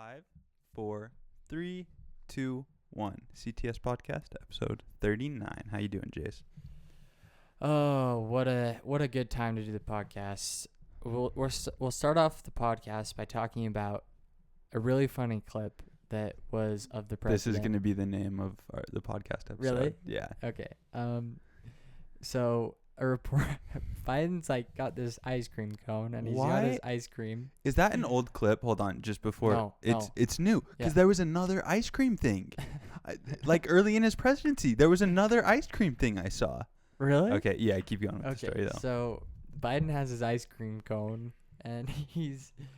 Five, four, three, two, one. CTS podcast episode 39. How you doing, Jace? Oh, what a good time to do the podcast. We'll start off the podcast by talking about a really funny clip that was of the president. This is going to be the name of the podcast episode. Really? Yeah. Okay. So a report, Biden's got this ice cream cone and he's got his ice cream. Is that an old clip? Hold on, just before. No, it's new because Yeah. there was another ice cream thing. Early in his presidency, there was another ice cream thing I saw. Really? Okay, yeah, keep going with the story though. So Biden has his ice cream cone and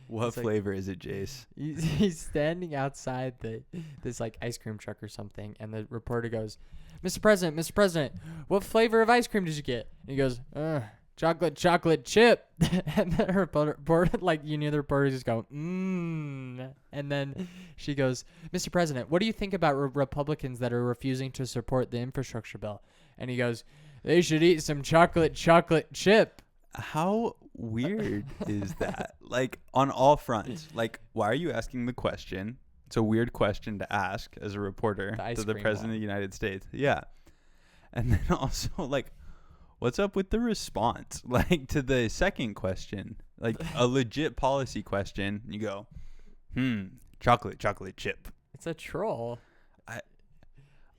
What flavor is it, Jace? he's standing outside this ice cream truck or something, and the reporter goes, Mr. President, what flavor of ice cream did you get? And he goes, chocolate chip. And the reporter, the reporter just go, And then she goes, Mr. President, what do you think about Republicans that are refusing to support the infrastructure bill? And he goes, they should eat some chocolate chip. How weird is that? On all fronts. Why are you asking the question? It's a weird question to ask as a reporter to the president of the United States. Yeah. And then also, what's up with the response? To the second question, a legit policy question, you go, chocolate chip. It's a troll. I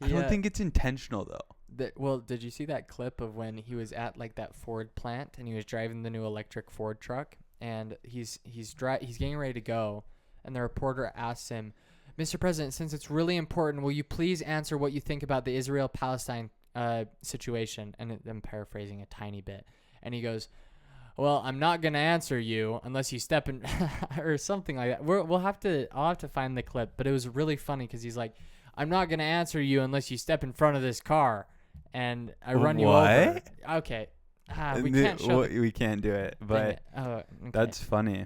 don't think it's intentional, though. Well, did you see that clip of when he was at that Ford plant and he was driving the new electric Ford truck and he's getting ready to go, and the reporter asks him, Mr. President, since it's really important, will you please answer what you think about the Israel-Palestine situation? And I'm paraphrasing a tiny bit, and he goes, well, I'm not gonna answer you unless you step in or something like that. I'll have to find the clip, but it was really funny because he's like, I'm not gonna answer you unless you step in front of this car. And I run you over. Okay. We can't do it, but okay. That's funny.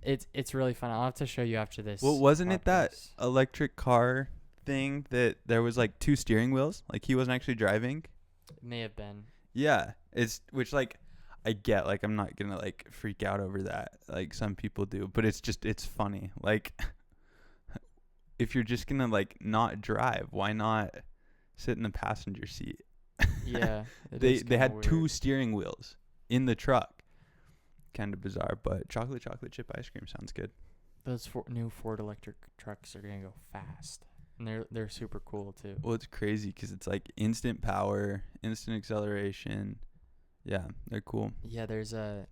It's really fun. I'll have to show you after this. Well, wasn't it that electric car thing that there was two steering wheels? He wasn't actually driving? It may have been. Yeah. I get, I'm not going to freak out over that. Some people do, but it's funny. If you're just going to not drive, why not sit in the passenger seat? Yeah. They had weird. 2 steering wheels in the truck. Kind of bizarre, but chocolate chip ice cream sounds good. Those new Ford electric trucks are gonna go fast, and they're super cool too. Well, it's crazy because it's instant power, instant acceleration. Yeah, they're cool. Yeah, there's a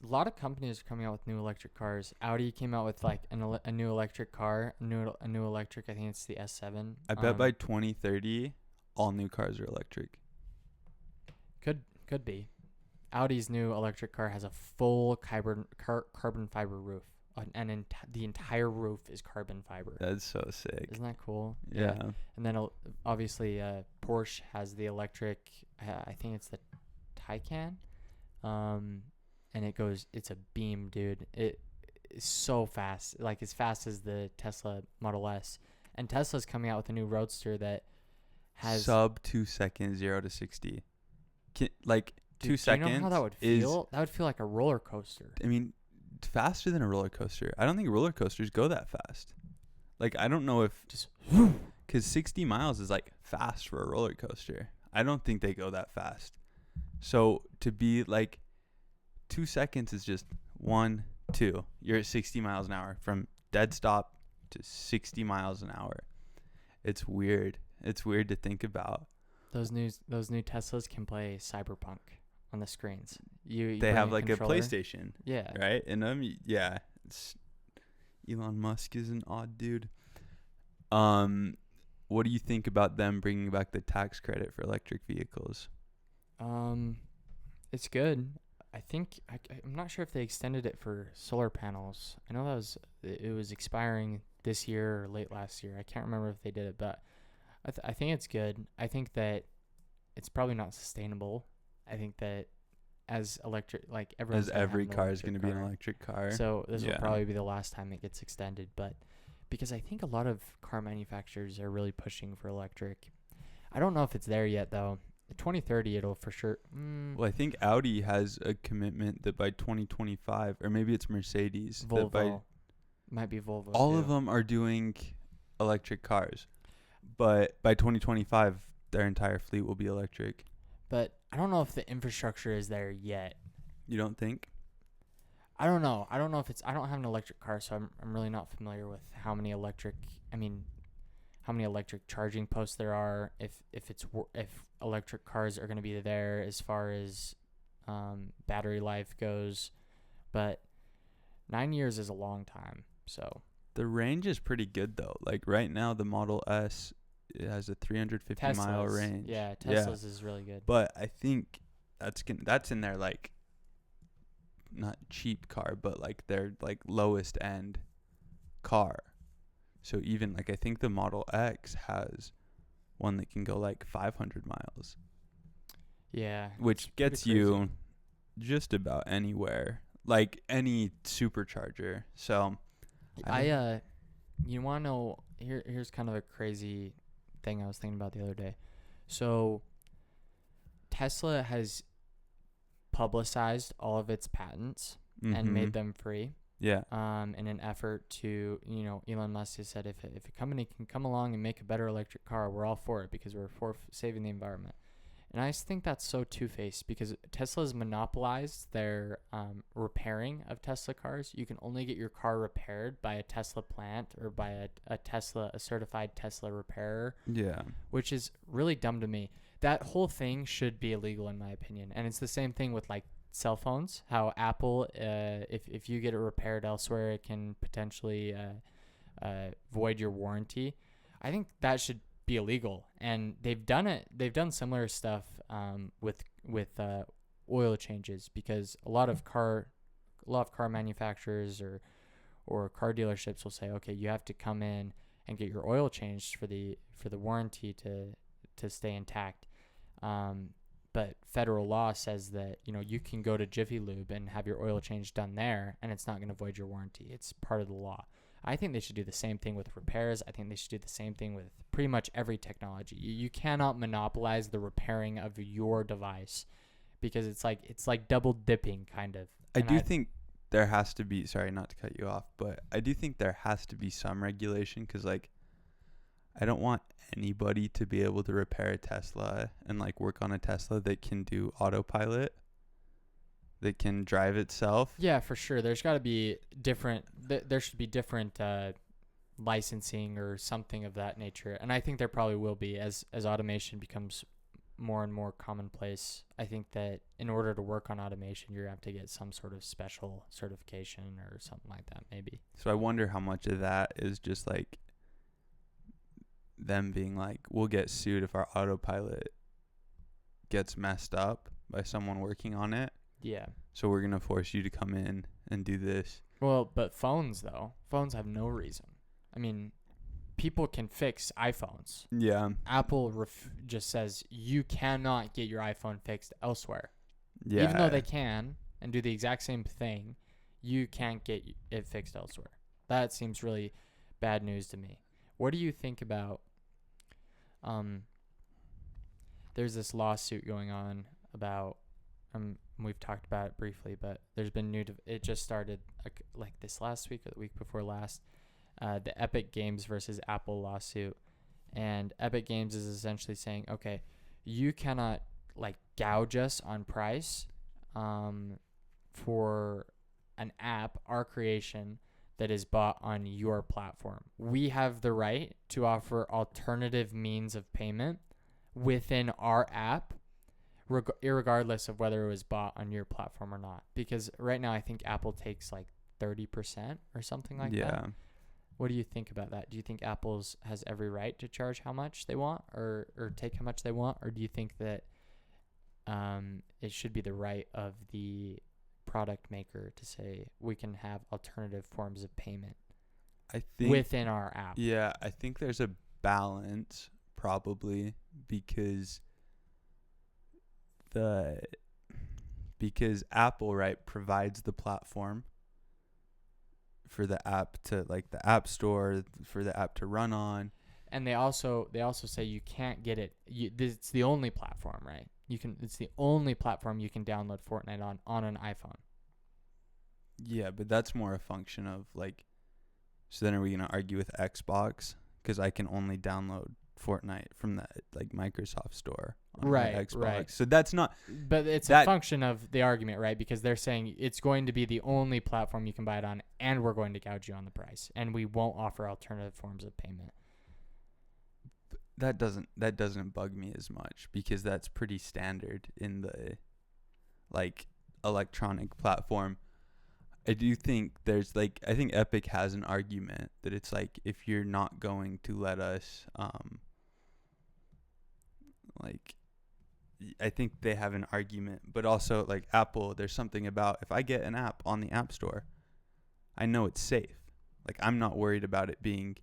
lot of companies are coming out with new electric cars. Audi came out with a new electric car, a new electric. I think it's the S7. I bet by 2030, all new cars are electric. Could be. Audi's new electric car has a full carbon fiber roof, and the entire roof is carbon fiber. That's so sick. Isn't that cool? Yeah. And then obviously Porsche has the electric. I think it's the Taycan, and it's a beam, dude. It is so fast, as fast as the Tesla Model S. And Tesla's coming out with a new Roadster that has sub 2 seconds, 0 to 60. 2 seconds. Do you know how that would feel? That would feel like a roller coaster. I mean, faster than a roller coaster. I don't think roller coasters go that fast. I don't know if just because 60 miles is fast for a roller coaster. I don't think they go that fast. So to be 2 seconds is just 1, 2. You're at 60 miles an hour from dead stop to 60 miles an hour. It's weird. It's weird to think about. Those new Teslas can play Cyberpunk on the screens. They have a PlayStation. Yeah. Right? In them, yeah. Elon Musk is an odd dude. What do you think about them bringing back the tax credit for electric vehicles? It's good. I think I'm not sure if they extended it for solar panels. I know it was expiring this year or late last year. I can't remember if they did it, but I think it's good. I think that it's probably not sustainable. I think that as electric, every car is going to be an electric car. So this will probably be the last time it gets extended. But because I think a lot of car manufacturers are really pushing for electric. I don't know if it's there yet, though. 2030, it'll for sure. Well, I think Audi has a commitment that by 2025, or maybe it's Mercedes. Volvo. Might be Volvo. All of them are doing electric cars, but by 2025, their entire fleet will be electric. But I don't know if the infrastructure is there yet. You don't think? I don't know. I don't know if it's. I don't have an electric car, so I'm really not familiar with how many electric charging posts there are. If electric cars are going to be there as far as battery life goes, but 9 years is a long time. So the range is pretty good though. Like right now, the Model S, it has a 350-mile range. Yeah, Tesla's is really good. But I think that's in their like not cheap car, but like their like lowest end car. So even like I think the Model X has one that can go like 500 miles. Yeah, which gets you just about anywhere, like any supercharger. So you want to know, here's kind of a crazy thing I was thinking about the other day. So Tesla has publicized all of its patents and made them free. Yeah. In an effort to, Elon Musk has said if a company can come along and make a better electric car, we're all for it because we're for saving the environment. And I just think that's so two-faced because Tesla's monopolized their repairing of Tesla cars. You can only get your car repaired by a Tesla plant or by a certified Tesla repairer. Yeah. Which is really dumb to me. That whole thing should be illegal in my opinion. And it's the same thing with like cell phones, how Apple, if you get it repaired elsewhere, it can potentially void your warranty. I think that should be illegal, and they've done similar stuff with oil changes, because a lot of car manufacturers or car dealerships will say, okay, you have to come in and get your oil changed for the warranty to stay intact. But federal law says that you can go to Jiffy Lube and have your oil change done there, and it's not going to void your warranty. It's part of the law. I think they should do the same thing with repairs. I think they should do the same thing with pretty much every technology. You cannot monopolize the repairing of your device, because it's like double dipping kind of. I do think there has to be, sorry not to cut you off, but I do think there has to be some regulation, because like I don't want anybody to be able to repair a Tesla and like work on a Tesla that can do autopilot, that can drive itself. Yeah, for sure. There's got to be different. There should be different licensing or something of that nature, and I think there probably will be as automation becomes more and more commonplace. I think that in order to work on automation, you have to get some sort of special certification or something like that, maybe. So I wonder how much of that is just like them being like, we'll get sued if our autopilot gets messed up by someone working on it. Yeah. So we're going to force you to come in and do this. Well, but phones have no reason. I mean, people can fix iPhones. Yeah. Apple just says you cannot get your iPhone fixed elsewhere. Yeah. Even though they can and do the exact same thing, you can't get it fixed elsewhere. That seems really bad news to me. What do you think about there's this lawsuit going on about we've talked about it briefly, but there's been it just started like this last week or the week before last, the Epic Games versus Apple lawsuit. And Epic Games is essentially saying, okay, you cannot like gouge us on price for an app, our creation, that is bought on your platform. We have the right to offer alternative means of payment within our app, irregardless of whether it was bought on your platform or not. Because right now I think Apple takes like 30% or something like that. Yeah. What do you think about that? Do you think Apple has every right to charge how much they want or take how much they want? Or do you think that it should be the right of the product maker to say we can have alternative forms of payment within our app? Yeah, I think there's a balance probably, because Apple, right, provides the platform for the app to, like, the App Store for the app to run on. And they also say you can't get it. It's the only platform, right? It's the only platform you can download Fortnite on an iPhone. Yeah, but that's more a function of like So then are we going to argue with Xbox? Because I can only download Fortnite from that like Microsoft store on my Xbox. Right. So that's not. But it's a function of the argument, right? Because they're saying it's going to be the only platform you can buy it on, and we're going to gouge you on the price, and we won't offer alternative forms of payment. That doesn't bug me as much, because that's pretty standard in the like electronic platform. I do think there's like, I think Epic has an argument that it's like, if you're not going to let us like, I think they have an argument. But also like Apple, there's something about, if I get an app on the App Store, I know it's safe. Like, I'm not worried about it being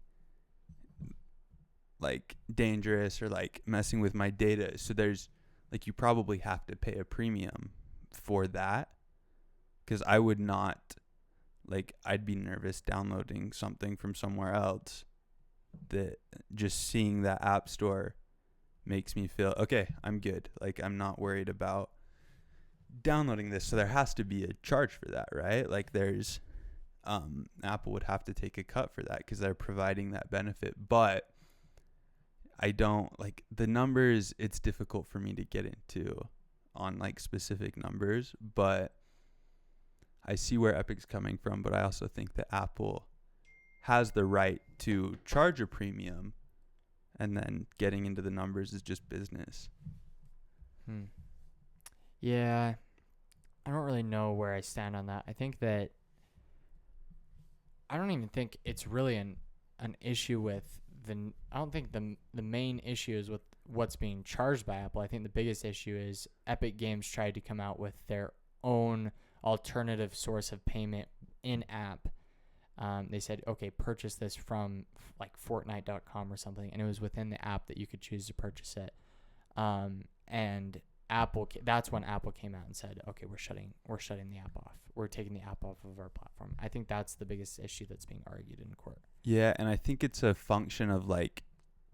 like dangerous or like messing with my data. So there's like, you probably have to pay a premium for that, because I would not, like, I'd be nervous downloading something from somewhere else that just seeing that App Store makes me feel, okay, I'm good. Like, I'm not worried about downloading this. So there has to be a charge for that, right? Like, there's Apple would have to take a cut for that because they're providing that benefit. But I don't, like, the numbers, it's difficult for me to get into on like specific numbers, but I see where Epic's coming from. But I also think that Apple has the right to charge a premium, and then getting into the numbers is just business. Yeah, I don't really know where I stand on that. I think that I don't even think it's really an issue with I don't think the main issue is with what's being charged by Apple. I think the biggest issue is Epic Games tried to come out with their own alternative source of payment in app. They said, okay, purchase this from like Fortnite.com or something, and it was within the app that you could choose to purchase it. And Apple, that's when Apple came out and said, okay, we're shutting the app off. We're taking the app off of our platform. I think that's the biggest issue that's being argued in court. Yeah, and I think it's a function of like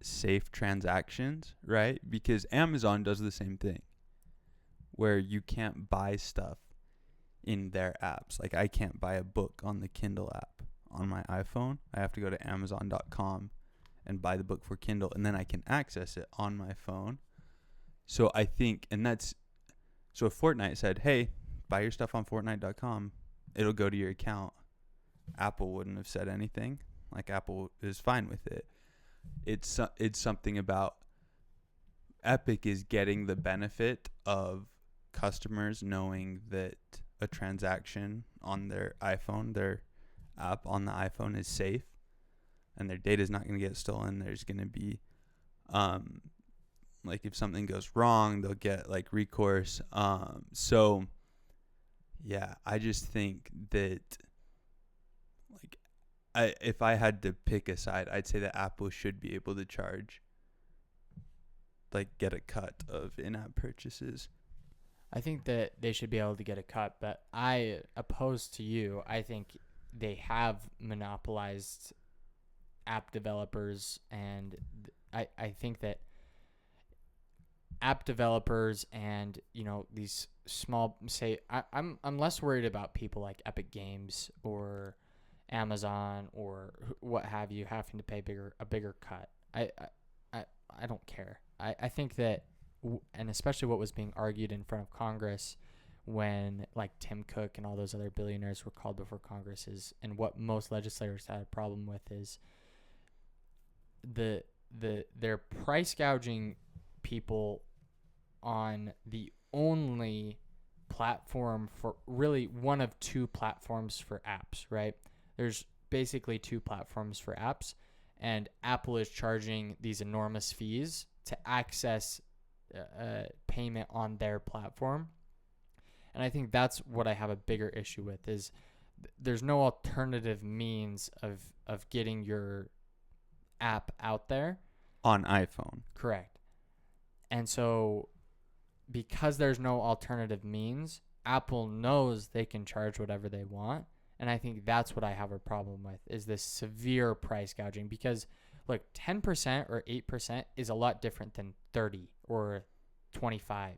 safe transactions, right? Because Amazon does the same thing, where you can't buy stuff in their apps. Like, I can't buy a book on the Kindle app on my iPhone. I have to go to Amazon.com and buy the book for Kindle, and then I can access it on my phone. So I think, so if Fortnite said, hey, buy your stuff on Fortnite.com, it'll go to your account, Apple wouldn't have said anything. Like, Apple is fine with it. It's something about Epic is getting the benefit of customers knowing that a transaction on their iPhone, their app on the iPhone, is safe, and their data is not going to get stolen. There's going to be, like, if something goes wrong, they'll get like recourse. So yeah, I just think that, like, if I had to pick a side, I'd say that Apple should be able to charge, like, get a cut of in-app purchases. I think that they should be able to get a cut, but I, opposed to you, I think they have monopolized app developers, and I think that app developers and, you know, these small, say, I'm less worried about people like Epic Games or Amazon or what have you having to pay a bigger cut. I don't care. I think that, and especially what was being argued in front of Congress when, like, Tim Cook and all those other billionaires were called before Congress, is, and what most legislators had a problem with, is they're price gouging people on the only platform for, really one of two platforms for apps, right? There's basically two platforms for apps, and Apple is charging these enormous fees to access payment on their platform. And I think that's what I have a bigger issue with, is there's no alternative means of getting your app out there on iPhone. Correct. And so, because there's no alternative means, Apple knows they can charge whatever they want. And I think that's what I have a problem with, is this severe price gouging. Because, look, 10% or 8% is a lot different than 30 or 25.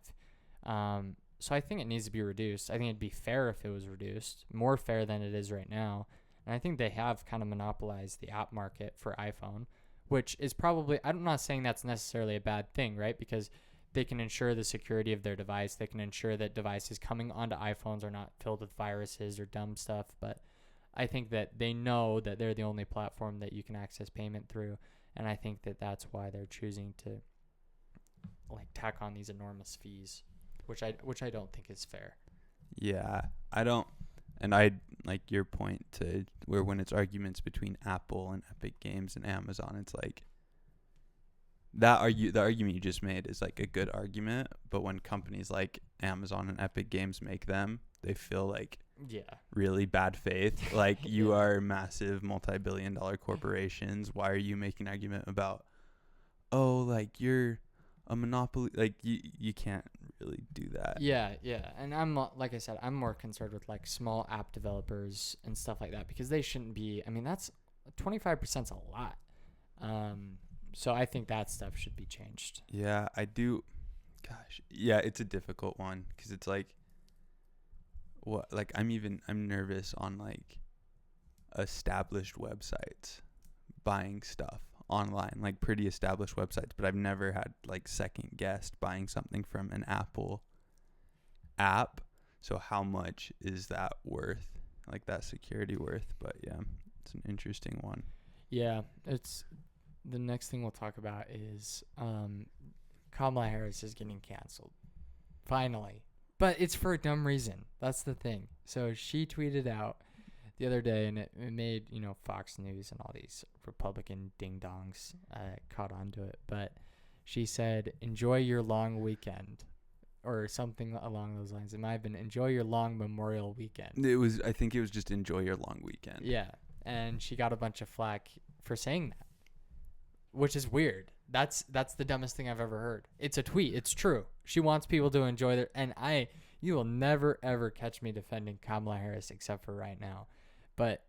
So I think it needs to be reduced. I think it'd be fair if it was reduced, more fair than it is right now. And I think they have kind of monopolized the app market for iPhone, which is probably, I'm not saying that's necessarily a bad thing, right? Because they can ensure the security of their device. They can ensure that devices coming onto iPhones are not filled with viruses or dumb stuff. But I think that they know that they're the only platform that you can access payment through. And I think that that's why they're choosing to like tack on these enormous fees, which I don't think is fair. Yeah, I don't. And I like your point to where when it's arguments between Apple and Epic Games and Amazon, it's like the argument you just made is like a good argument, but when companies like Amazon and Epic Games make them, they feel like really bad faith. Like you are massive multi-billion-dollar corporations. Why are you making an argument about, oh, like you're a monopoly? Like you can't really do that. Yeah. And I'm like I said, I'm more concerned with like small app developers and stuff like that, because they shouldn't be. I mean, that's 25% is a lot. So I think that stuff should be changed. Yeah, I do. Gosh, yeah, it's a difficult one because it's like, what? Like I'm nervous on like established websites buying stuff online, like pretty established websites, but I've never had like second guessed buying something from an Apple app. So how much is that worth? Like that security worth? But yeah, it's an interesting one. Yeah, it's the next thing we'll talk about is Kamala Harris is getting canceled. Finally. But it's for a dumb reason. That's the thing. So she tweeted out the other day, and it made, Fox News and all these Republican ding-dongs caught on to it. But she said, enjoy your long weekend, or something along those lines. It might have been, enjoy your long Memorial weekend. I think it was just enjoy your long weekend. Yeah, and she got a bunch of flack for saying that, which is weird. That's the dumbest thing I've ever heard. It's a tweet. It's true. She wants people to enjoy their, and you will never, ever catch me defending Kamala Harris except for right now. But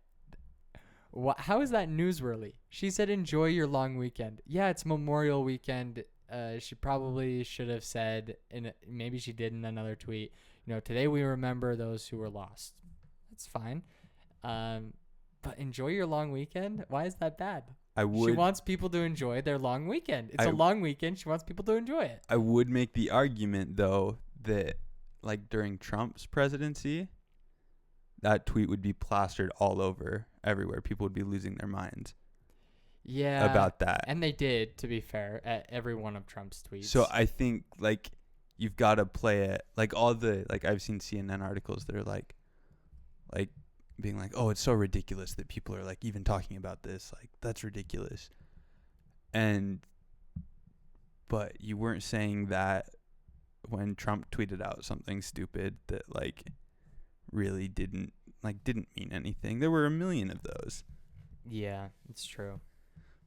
how is that newsworthy? She said, enjoy your long weekend. Yeah, it's Memorial Weekend. She probably should have said, maybe she did in another tweet, today we remember those who were lost. That's fine. But enjoy your long weekend? Why is that bad? She wants people to enjoy their long weekend. It's a long weekend. She wants people to enjoy it. I would make the argument, though, that like during Trump's presidency, that tweet would be plastered all over everywhere. People would be losing their minds. Yeah. About that. And they did, to be fair, at every one of Trump's tweets. So I think like you've got to play it like all the, like I've seen CNN articles that are like being like, oh, it's so ridiculous that people are like even talking about this. Like that's ridiculous. But you weren't saying that when Trump tweeted out something stupid that like really didn't mean anything. There were a million of those. Yeah, it's true.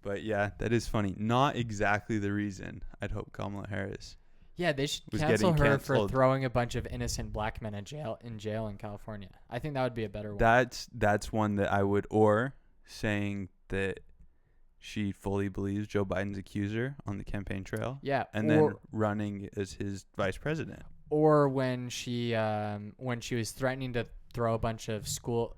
But yeah, that is funny. Not exactly the reason I'd hope Kamala Harris. Yeah, they should cancel her for throwing a bunch of innocent black men in jail in California. I think that would be a better one. That's one that I would, or saying that she fully believes Joe Biden's accuser on the campaign trail. Yeah, and then running as his vice president. Or when she was threatening to throw a bunch of school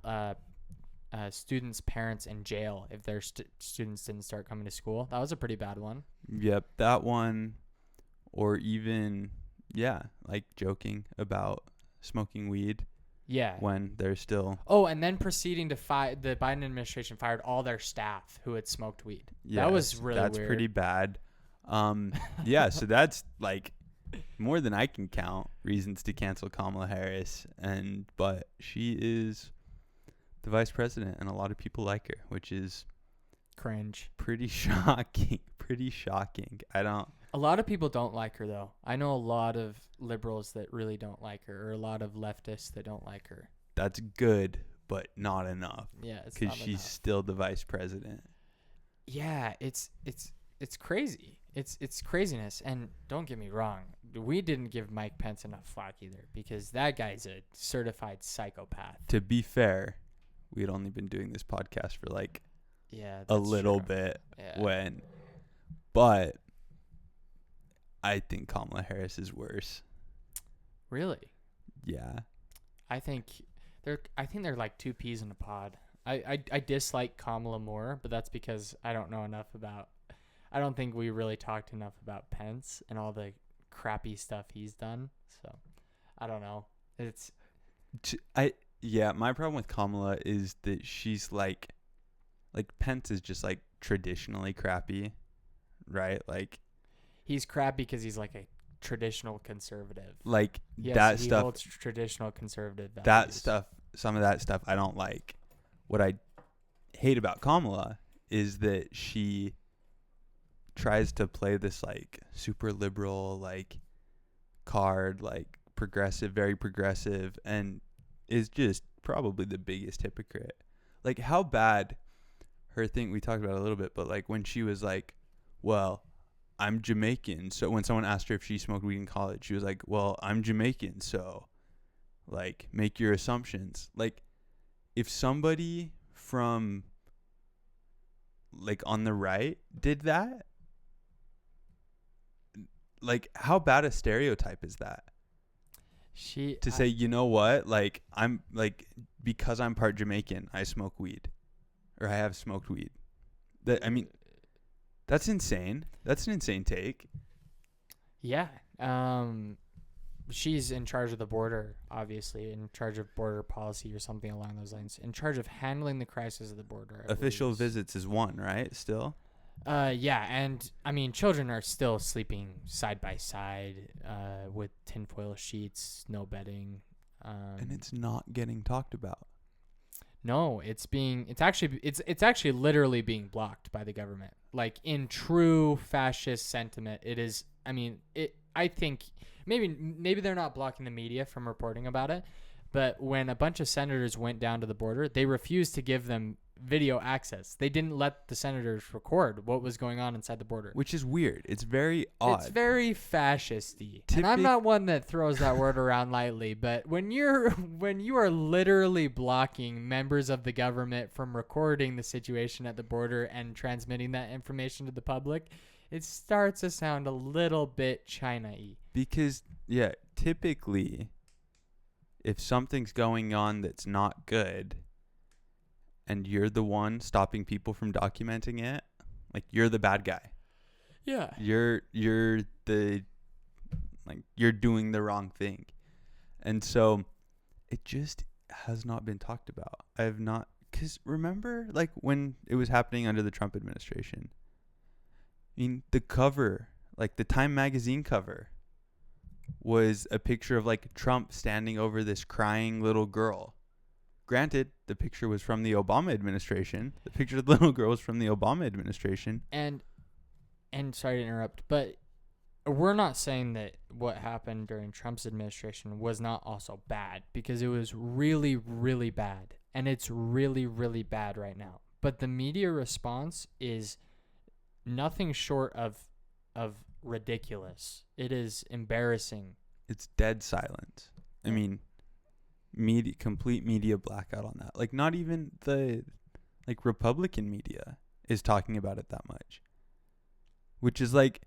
students' parents in jail if their students didn't start coming to school. That was a pretty bad one. Yep, that one. Or even, like joking about smoking weed. Yeah. When they're still. Oh, and then proceeding to the Biden administration fired all their staff who had smoked weed. Yes, that was really weird. That's pretty bad. Yeah, so that's like more than I can count reasons to cancel Kamala Harris. But she is the vice president, and a lot of people like her, which is cringe. Pretty shocking. A lot of people don't like her, though. I know a lot of liberals that really don't like her, or a lot of leftists that don't like her. That's good, but not enough. Yeah, it's not enough. Because she's still the vice president. Yeah, it's crazy. It's craziness. And don't get me wrong, we didn't give Mike Pence enough flack either, because that guy's a certified psychopath. To be fair, we had only been doing this podcast for like a little bit but I think Kamala Harris is worse. Really? Yeah. I think they're like two peas in a pod. I dislike Kamala more, but that's because I don't know enough about. I don't think we really talked enough about Pence and all the crappy stuff he's done. So I don't know. My problem with Kamala is that she's like Pence is just like traditionally crappy, right? Like he's crappy because he's like a traditional conservative. Like he holds traditional conservative values. That stuff, some of that stuff I don't like. What I hate about Kamala is that she tries to play this like super liberal like card, like progressive, very progressive, and is just probably the biggest hypocrite. Like how bad her thing, we talked about it a little bit, but like when she was like, well, I'm Jamaican, so when someone asked her if she smoked weed in college, she was like, well, I'm Jamaican, so like make your assumptions. Like if somebody from like on the right did that, like how bad a stereotype is that? Say, you know what, like I'm like, because I'm part Jamaican, I smoke weed, or I have smoked weed. I mean, that's insane. That's an insane take. Yeah. She's in charge of the border, obviously, in charge of border policy or something along those lines, in charge of handling the crisis of the border. Official visits is one, right? Still? Yeah, and I mean, children are still sleeping side by side with tinfoil sheets, no bedding. And it's not getting talked about. No, it's actually literally being blocked by the government. Like in true fascist sentiment, it is. I mean, I think maybe they're not blocking the media from reporting about it, but when a bunch of senators went down to the border, they refused to give them video access. They didn't let the senators record what was going on inside the border, which is weird. It's very odd. It's very fascisty. And I'm not one that throws that word around lightly, but when you are literally blocking members of the government from recording the situation at the border and transmitting that information to the public, it starts to sound a little bit China-y. Because typically if something's going on that's not good and you're the one stopping people from documenting it, like you're the bad guy. Yeah. You're the, like, you're doing the wrong thing. And so it just has not been talked about. I have not, because remember like when it was happening under the Trump administration, I mean, the cover, like the Time magazine cover, was a picture of like Trump standing over this crying little girl. Granted, the picture was from the Obama administration. The picture of the little girl was from the Obama administration. And sorry to interrupt, but we're not saying that what happened during Trump's administration was not also bad, because it was really, really bad. And it's really, really bad right now. But the media response is nothing short of ridiculous. It is embarrassing. It's dead silence. I mean, complete media blackout on that. Like not even the like Republican media is talking about it that much. Which is like,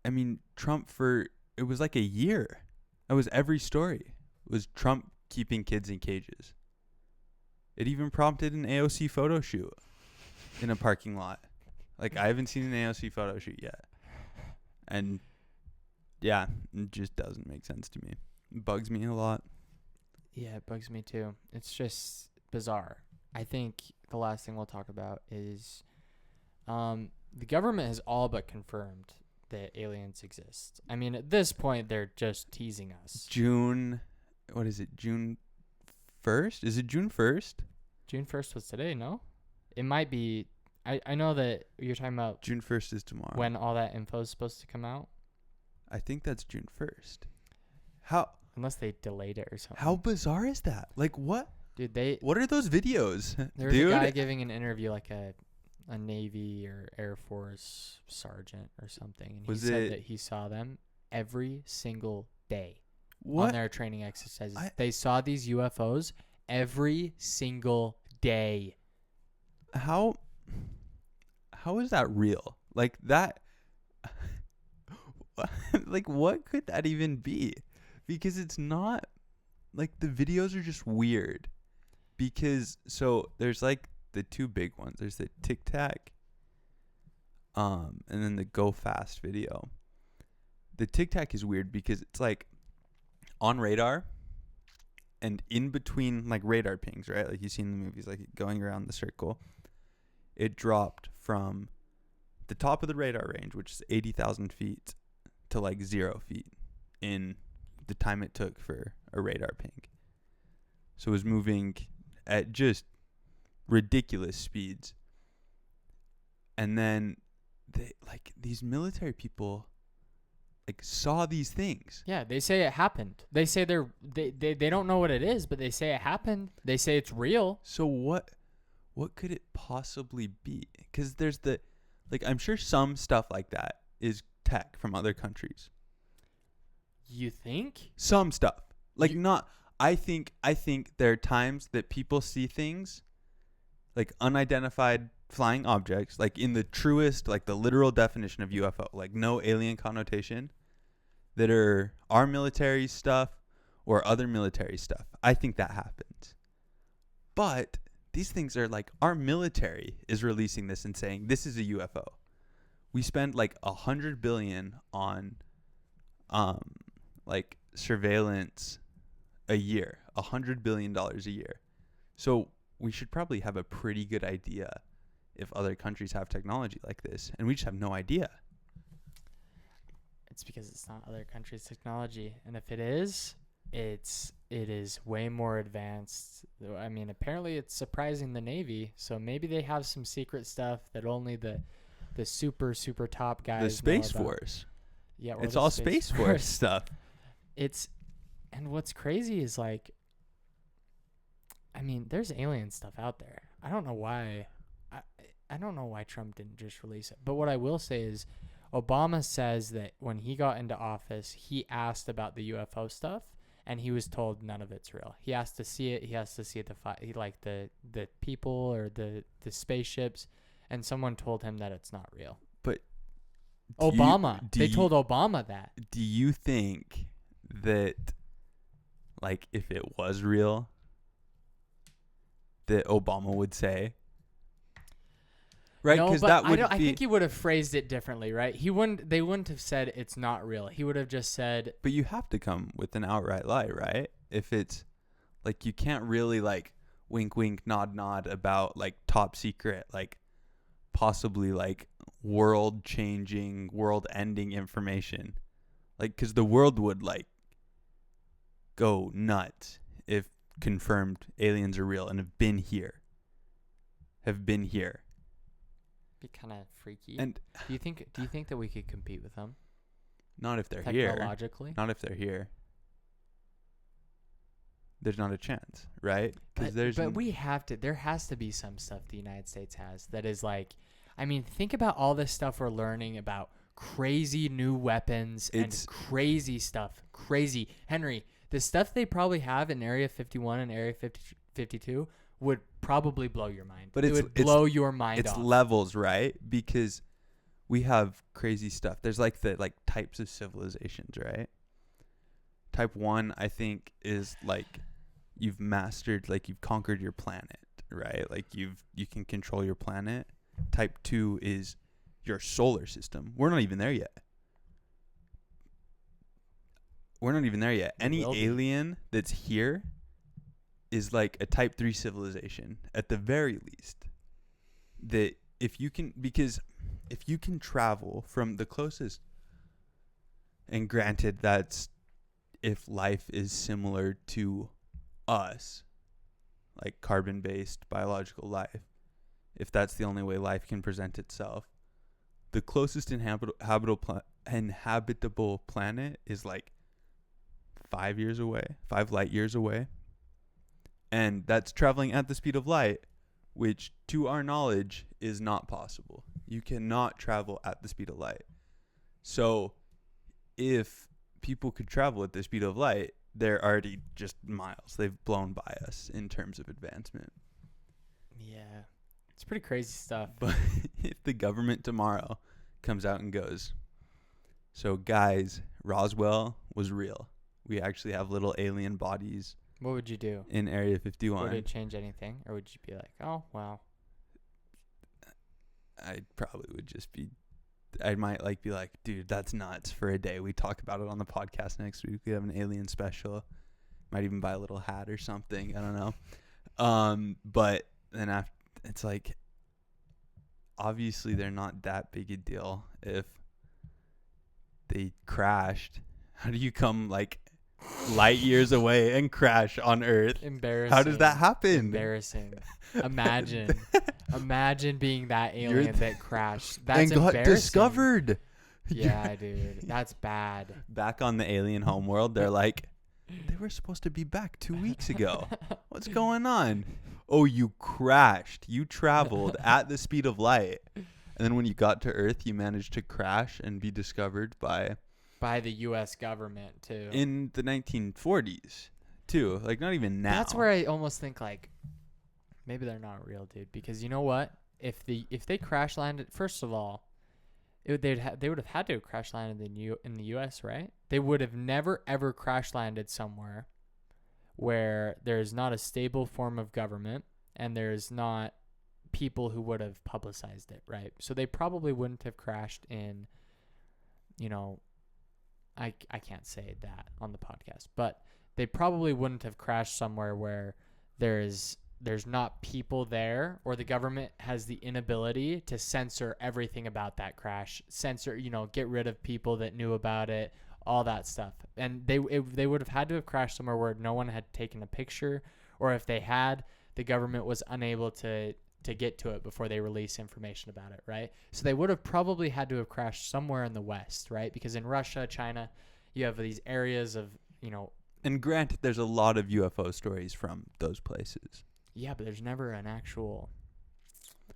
I mean, Trump it was like a year. That was every story. It was Trump keeping kids in cages. It even prompted an AOC photo shoot in a parking lot. Like I haven't seen an AOC photo shoot yet. And yeah, it just doesn't make sense to me. It bugs me a lot. Yeah, it bugs me too. It's just bizarre. I think the last thing we'll talk about is the government has all but confirmed that aliens exist. I mean, at this point, they're just teasing us. June 1st? Is it June 1st? June 1st was today, no? It might be. I know that you're talking about June 1st is tomorrow. When all that info is supposed to come out? I think that's June 1st. How? Unless they delayed it or something. How bizarre is that? Like what? Dude, what are those videos? There's a guy giving an interview, like a Navy or Air Force sergeant or something. And he said that he saw them every single day on their training exercises. They saw these UFOs every single day. How is that real? Like that, like what could that even be? Because it's not, like the videos are just weird. because so there's like the two big ones. There's the Tic Tac, and then the Go Fast video. The Tic Tac is weird because it's like on radar, and in between like radar pings, right? Like you see in the movies, like going around the circle. It dropped from the top of the radar range, which is 80,000 feet, to like 0 feet in the time it took for a radar ping. So it was moving at just ridiculous speeds. And then they like these military people like saw these things. Yeah, they say it happened. They say they don't know what it is, but they say it happened. They say it's real. So what could it possibly be? Because there's like I'm sure some stuff like that is tech from other countries. You think? Some stuff. Like not I think there are times that people see things like unidentified flying objects, like in the truest, like the literal definition of UFO, like no alien connotation, that are our military stuff or other military stuff. I think that happens. But these things are like our military is releasing this and saying this is a UFO. We spend like $100 billion on like surveillance a year, $100 billion a year. So we should probably have a pretty good idea if other countries have technology like this, and we just have no idea. It's because it's not other countries' technology, and if it is, it is way more advanced. I mean, apparently it's surprising the Navy, so maybe they have some secret stuff that only the super top guys. The Space Force. Yeah, it's all Space Force stuff. And what's crazy is like, I mean, there's alien stuff out there. I don't know why. I don't know why Trump didn't just release it. But what I will say is, Obama says that when he got into office, he asked about the UFO stuff, and he was told none of it's real. He has to see it. He has to see the people or the spaceships, and someone told him that it's not real. But they told Obama that. Do you think that, like, if it was real, that Obama would say? Right, no, because that would I think he would have phrased it differently, right? They wouldn't have said it's not real. He would have just said. But you have to come with an outright lie, right? If it's like you can't really like wink, wink, nod, nod about like top secret, like possibly like world-changing, world-ending information, like because the world would like go nuts if confirmed aliens are real and have been here. Be kind of freaky. And do you think that we could compete with them? Not if they're here. Technologically? Not if they're here. There's not a chance, right? But we have to. There has to be some stuff the United States has that is like, I mean, think about all this stuff we're learning about crazy new weapons and crazy stuff. Crazy. Henry, the stuff they probably have in Area 51 and Area 52 would probably blow your mind. But it would blow your mind off. It's levels, right? Because we have crazy stuff. There's like the like types of civilizations, right? Type 1, I think, is like you've mastered, like you've conquered your planet, right? Like you can control your planet. Type 2 is your solar system. We're not even there yet. Any alien that's here is like a type 3 civilization at the very least. That if you can travel from the closest, and granted that's if life is similar to us, like carbon-based biological life, if that's the only way life can present itself, the closest inhabitable planet is like 5 light years away. And that's traveling at the speed of light, which to our knowledge is not possible. You cannot travel at the speed of light. So if people could travel at the speed of light, they're already just miles. They've blown by us in terms of advancement. Yeah. It's pretty crazy stuff. But if the government tomorrow comes out and goes, so guys, Roswell was real. We actually have little alien bodies What would you do in Area 51? Would it change anything, or would you be like, oh well? I probably would just be. I might like be like, dude, that's nuts for a day. We talk about it on the podcast next week. We have an alien special. Might even buy a little hat or something. I don't know. But then after, it's like, obviously they're not that big a deal if they crashed. How do you come like light years away and crash on Earth? Embarrassing. How does that happen? Embarrassing. Imagine being that alien that crashed. That's and got discovered. Yeah, dude. That's bad. Back on the alien homeworld, they're like, they were supposed to be back 2 weeks ago. What's going on? Oh, you crashed. You traveled at the speed of light. And then when you got to Earth, you managed to crash and be discovered by the U.S. government, too. In the 1940s, too. Like, not even now. That's where I almost think, like, maybe they're not real, dude. Because you know what? If they crash landed, first of all, they would have had to have crash landed in the U.S., right? They would have never, ever crash landed somewhere where there's not a stable form of government and there's not people who would have publicized it, right? So they probably wouldn't have crashed in, I can't say that on the podcast, but they probably wouldn't have crashed somewhere where there's not people there, or the government has the inability to censor everything about that crash, get rid of people that knew about it, all that stuff. And they would have had to have crashed somewhere where no one had taken a picture, or if they had, the government was unable to get to it before they release information about it, right? So they would have probably had to have crashed somewhere in the West, right? Because in Russia, China, you have these areas of, And granted, there's a lot of UFO stories from those places. Yeah, but there's never an actual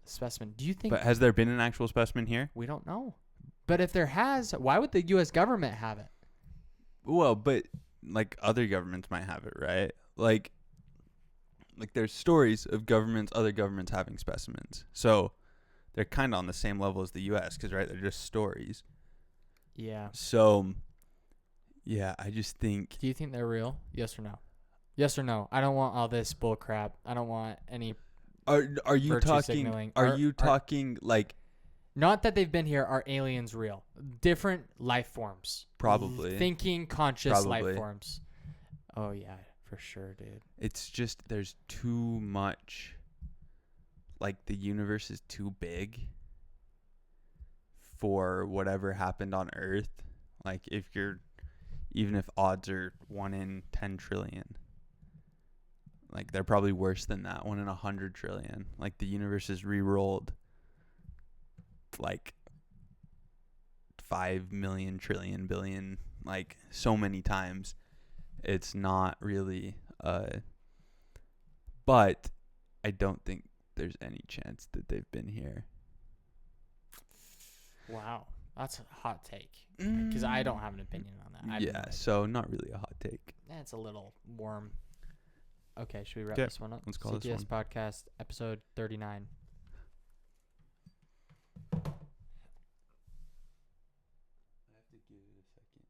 specimen. Do you think... But has there been an actual specimen here? We don't know. But if there has, why would the U.S. government have it? Well, but, like, other governments might have it, right? Like there's stories of other governments having specimens. So they're kind of on the same level as the U.S. because, right, they're just stories. Yeah. So, yeah, I just think... Do you think they're real? Yes or no? Yes or no? I don't want all this bull crap. I don't want any... Are you talking... Signaling. Are you talking, like... Not that they've been here. Are aliens real? Different life forms. Probably. Thinking, conscious life forms. Oh, yeah. For sure, dude. It's just there's too much. Like, the universe is too big for whatever happened on Earth. Like, even if odds are 1 in 10 trillion, like, they're probably worse than that. 1 in 100 trillion. Like, the universe is re-rolled like 5 million trillion billion, like, so many times. It's not really, but I don't think there's any chance that they've been here. Wow. That's a hot take. Because I don't have an opinion on that. Yeah, so not really a hot take. It's a little warm. Okay, should we wrap Yeah, this one up? let's call CTS this one. Podcast, episode 39. I have to give it a second.